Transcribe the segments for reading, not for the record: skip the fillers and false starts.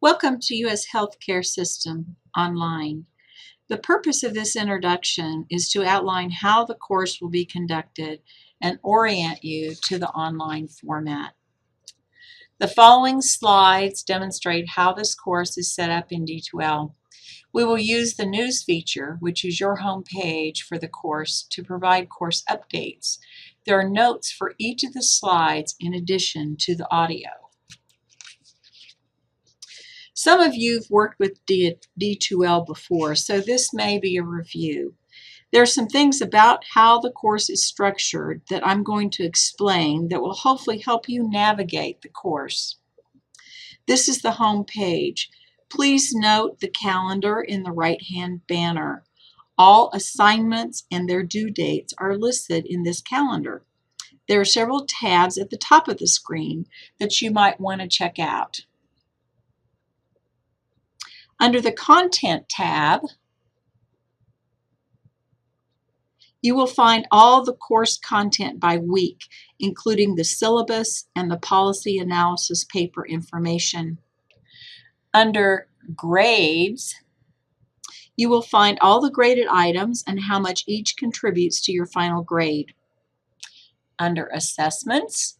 Welcome to U.S. Healthcare System Online. The purpose of this introduction is to outline how the course will be conducted and orient you to the online format. The following slides demonstrate how this course is set up in D2L. We will use the news feature, which is your home page for the course, to provide course updates. There are notes for each of the slides in addition to the audio. Some of you have worked with D2L before, so this may be a review. There are some things about how the course is structured that I'm going to explain that will hopefully help you navigate the course. This is the home page. Please note the calendar in the right-hand banner. All assignments and their due dates are listed in this calendar. There are several tabs at the top of the screen that you might want to check out. Under the Content tab, you will find all the course content by week, including the syllabus and the policy analysis paper information. Under Grades, you will find all the graded items and how much each contributes to your final grade. Under Assessments,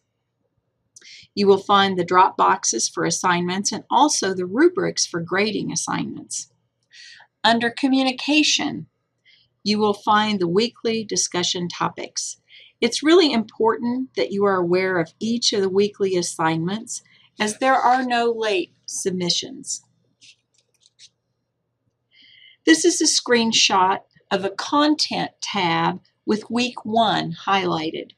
you will find the drop boxes for assignments and also the rubrics for grading assignments. Under Communication, you will find the weekly discussion topics. It's really important that you are aware of each of the weekly assignments, as there are no late submissions. This is a screenshot of a Content tab with Week 1 highlighted.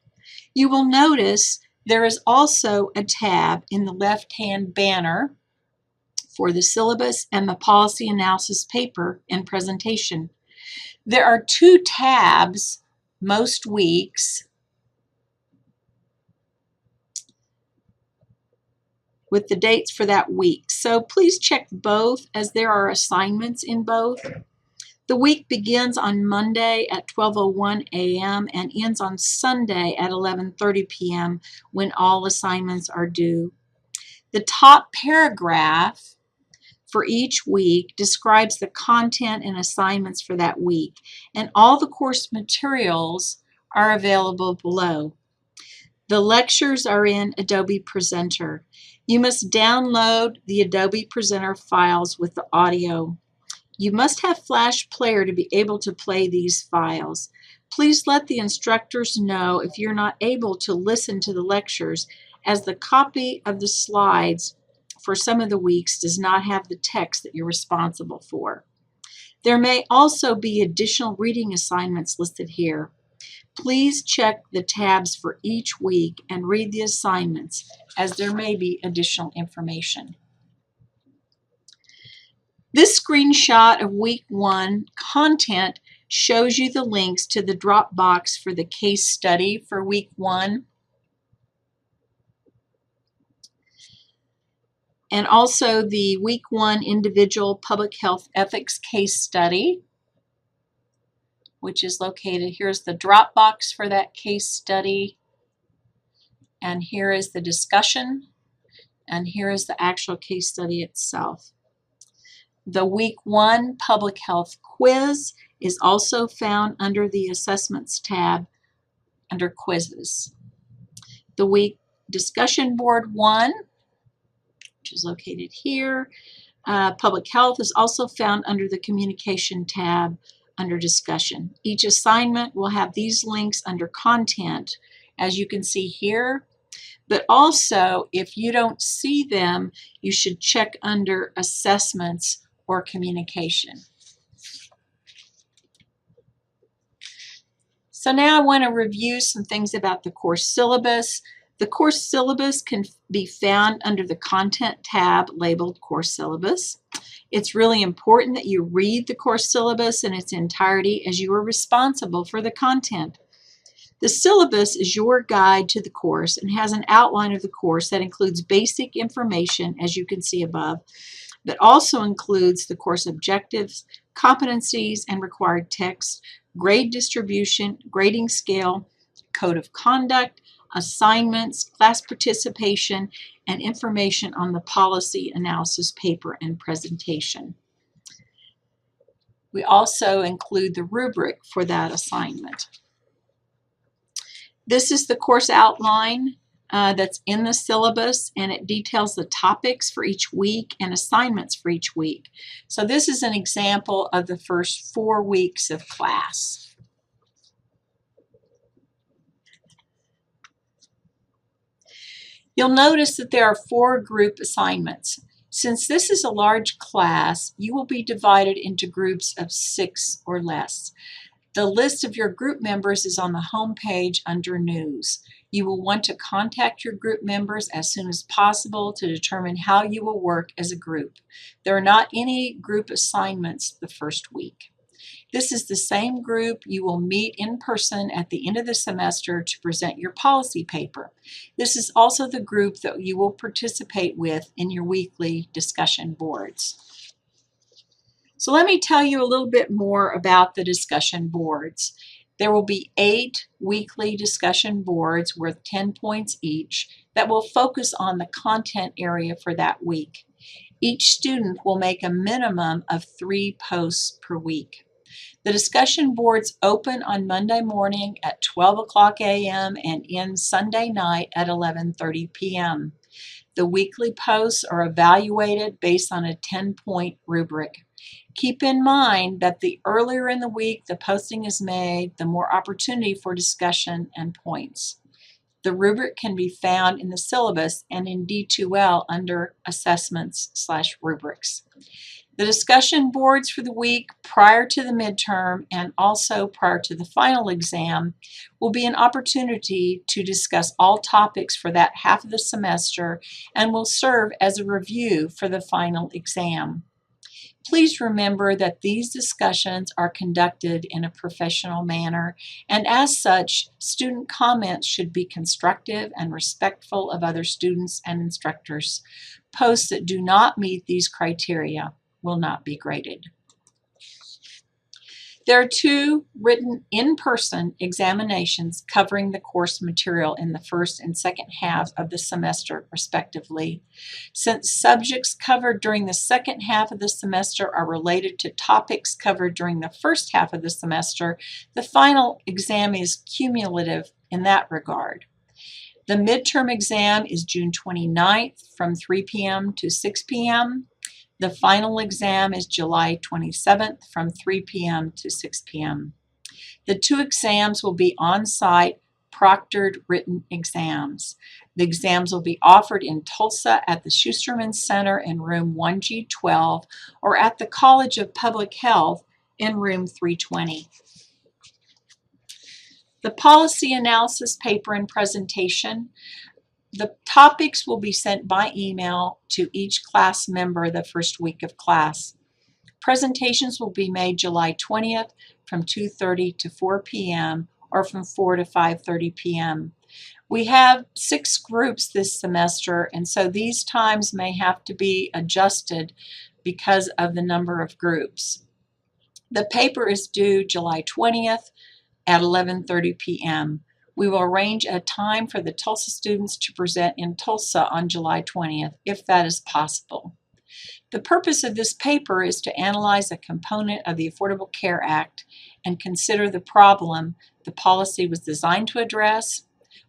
You will notice there is also a tab in the left-hand banner for the syllabus and the policy analysis paper and presentation. There are 2 tabs most weeks with the dates for that week. So please check both, as there are assignments in both. The week begins on Monday at 12:01 a.m. and ends on Sunday at 11:30 p.m. when all assignments are due. The top paragraph for each week describes the content and assignments for that week, and all the course materials are available below. The lectures are in Adobe Presenter. You must download the Adobe Presenter files with the audio. You must have Flash Player to be able to play these files. Please let the instructors know if you're not able to listen to the lectures, as the copy of the slides for some of the weeks does not have the text that you're responsible for. There may also be additional reading assignments listed here. Please check the tabs for each week and read the assignments, as there may be additional information. This screenshot of Week 1 content shows you the links to the Dropbox for the case study for Week 1, and also the Week 1 individual public health ethics case study, which is located. Here's the Dropbox for that case study, and here is the discussion, and here is the actual case study itself. The Week 1 Public Health Quiz is also found under the Assessments tab under Quizzes. The Week Discussion Board 1, which is located here, Public Health, is also found under the Communication tab under Discussion. Each assignment will have these links under Content, as you can see here. But also, if you don't see them, you should check under Assessments or Communication. So now I want to review some things about the course syllabus. The course syllabus can be found under the Content tab labeled Course Syllabus. It's really important that you read the course syllabus in its entirety, as you are responsible for the content. The syllabus is your guide to the course and has an outline of the course that includes basic information, as you can see above, but also includes the course objectives, competencies and required text, grade distribution, grading scale, code of conduct, assignments, class participation, and information on the policy analysis paper and presentation. We also include the rubric for that assignment. This is the course outline that's in the syllabus, and it details the topics for each week and assignments for each week. So this is an example of the first 4 weeks of class. You'll notice that there are 4 group assignments. Since this is a large class, you will be divided into groups of 6 or less. The list of your group members is on the home page under News. You will want to contact your group members as soon as possible to determine how you will work as a group. There are not any group assignments the first week. This is the same group you will meet in person at the end of the semester to present your policy paper. This is also the group that you will participate with in your weekly discussion boards. So let me tell you a little bit more about the discussion boards. There will be 8 weekly discussion boards worth 10 points each that will focus on the content area for that week. Each student will make a minimum of 3 posts per week. The discussion boards open on Monday morning at 12 o'clock a.m. and end Sunday night at 11:30 p.m. The weekly posts are evaluated based on a 10-point rubric. Keep in mind that the earlier in the week the posting is made, the more opportunity for discussion and points. The rubric can be found in the syllabus and in D2L under Assessments/Rubrics. The discussion boards for the week prior to the midterm and also prior to the final exam will be an opportunity to discuss all topics for that half of the semester and will serve as a review for the final exam. Please remember that these discussions are conducted in a professional manner, and as such, student comments should be constructive and respectful of other students and instructors. Posts that do not meet these criteria will not be graded. There are 2 written in-person examinations covering the course material in the first and second half of the semester, respectively. Since subjects covered during the second half of the semester are related to topics covered during the first half of the semester, the final exam is cumulative in that regard. The midterm exam is June 29th from 3 p.m. to 6 p.m. The final exam is July 27th from 3 p.m. to 6 p.m. The 2 exams will be on-site, proctored written exams. The exams will be offered in Tulsa at the Schusterman Center in room 1G12 or at the College of Public Health in room 320. The policy analysis paper and presentation. The topics will be sent by email to each class member the first week of class. Presentations will be made July 20th from 2:30 to 4 p.m. or from 4 to 5:30 p.m. We have 6 groups this semester, and so these times may have to be adjusted because of the number of groups. The paper is due July 20th at 11:30 p.m. We will arrange a time for the Tulsa students to present in Tulsa on July 20th, if that is possible. The purpose of this paper is to analyze a component of the Affordable Care Act and consider the problem the policy was designed to address,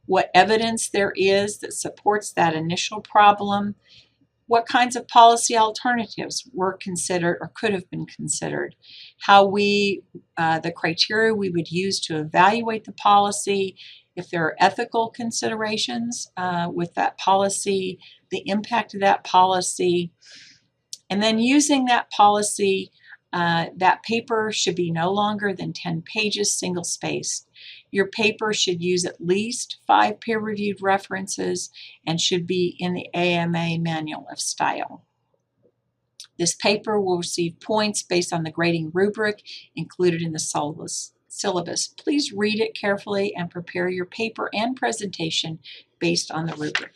what evidence there is that supports that initial problem, what kinds of policy alternatives were considered or could have been considered, how the criteria we would use to evaluate the policy, if there are ethical considerations with that policy, the impact of that policy, and then using that policy, that paper should be no longer than 10 pages, single-spaced. Your paper should use at least 5 peer-reviewed references and should be in the AMA Manual of Style. This paper will receive points based on the grading rubric included in the syllabus. Please read it carefully and prepare your paper and presentation based on the rubric.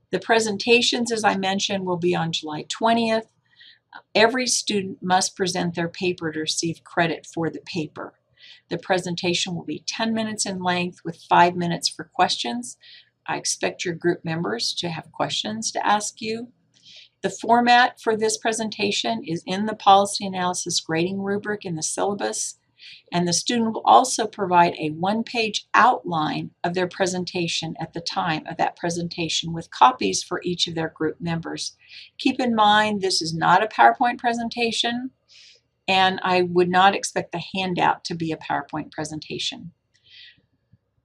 The presentations, as I mentioned, will be on July 20th. Every student must present their paper to receive credit for the paper. The presentation will be 10 minutes in length with 5 minutes for questions. I expect your group members to have questions to ask you. The format for this presentation is in the policy analysis grading rubric in the syllabus, and the student will also provide a one-page outline of their presentation at the time of that presentation with copies for each of their group members. Keep in mind, this is not a PowerPoint presentation, and I would not expect the handout to be a PowerPoint presentation.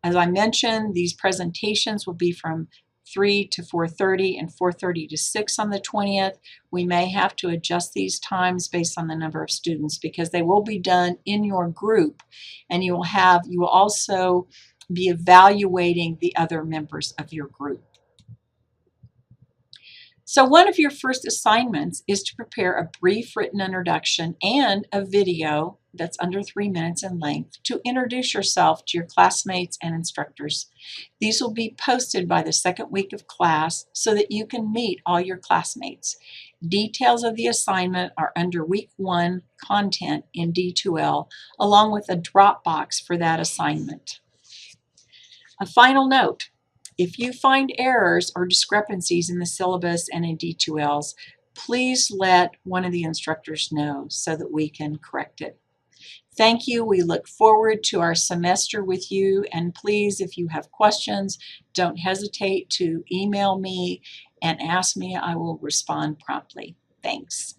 As I mentioned, these presentations will be from 3 to 4:30 and 4:30 to 6 on the 20th. We may have to adjust these times based on the number of students because they will be done in your group, and you will also be evaluating the other members of your group. So one of your first assignments is to prepare a brief written introduction and a video that's under 3 minutes in length to introduce yourself to your classmates and instructors. These will be posted by the second week of class so that you can meet all your classmates. Details of the assignment are under week 1 content in D2L, along with a Dropbox for that assignment. A final note. If you find errors or discrepancies in the syllabus and in D2Ls, please let one of the instructors know so that we can correct it. Thank you. We look forward to our semester with you, and please, if you have questions, don't hesitate to email me and ask me. I will respond promptly. Thanks.